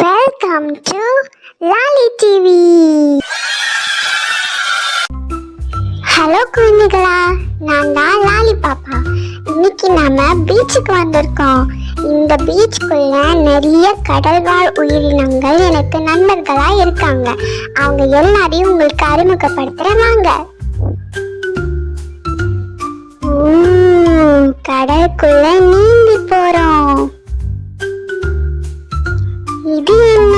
Welcome to Lawley TV. Hello குழந்தைகளா, நான் தான் லாலி பாப்பா. இன்னைக்கு நாம பீச்சுக்கு வந்திருக்கோம். இந்த பீச்சுக்குள்ள நிறைய கடல்வாழ் உயிரினங்கள் எனக்கு நண்பர்களா இருக்காங்க. அவங்க எல்லாரையும் உங்களுக்கு அறிமுகப்படுத்துறேன் வாங்க. கடலுக்குள்ள நீந்தி போறோம். இது என்ன?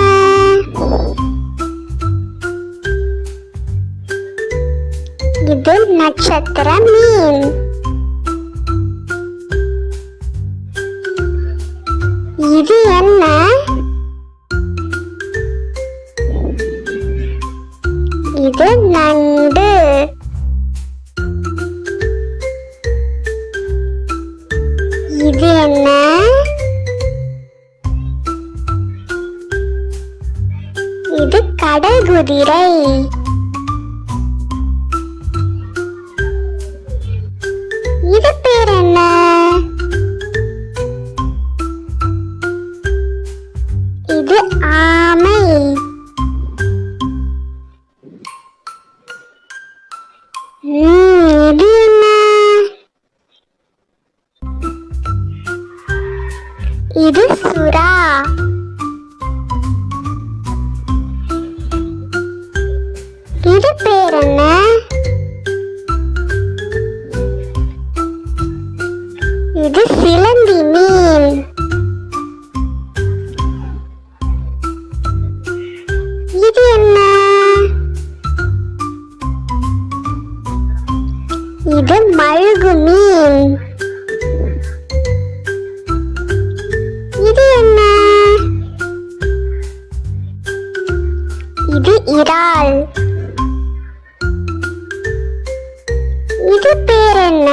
இது நட்சத்திர மீன். இது என்ன? இது நண்டு. இது என்ன? இது கடல் குதிரை. இது பேர் என்ன? இது ஆமை. இது என்ன? இது சுறா. இது பேர் என்ன? இது சிலந்தி மீன். இது என்ன? இது மழுகு மீன். இது என்ன? இது இறால். இது பேர் என்ன?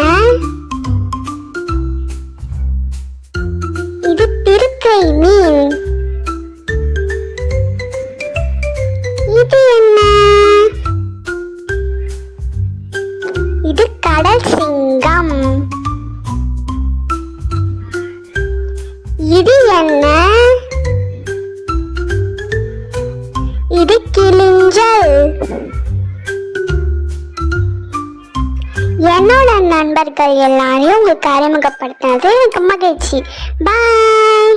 இது திருக்கை மீன். இது என்ன? இது கடல் சிங்கம். இது என்ன? இது கிளிஞ்சல். என்னோட நண்பர்கள் எல்லாரையும் உங்களுக்கு அறிமுகப்படுத்தினது எனக்கு மகிழ்ச்சி. பாய்.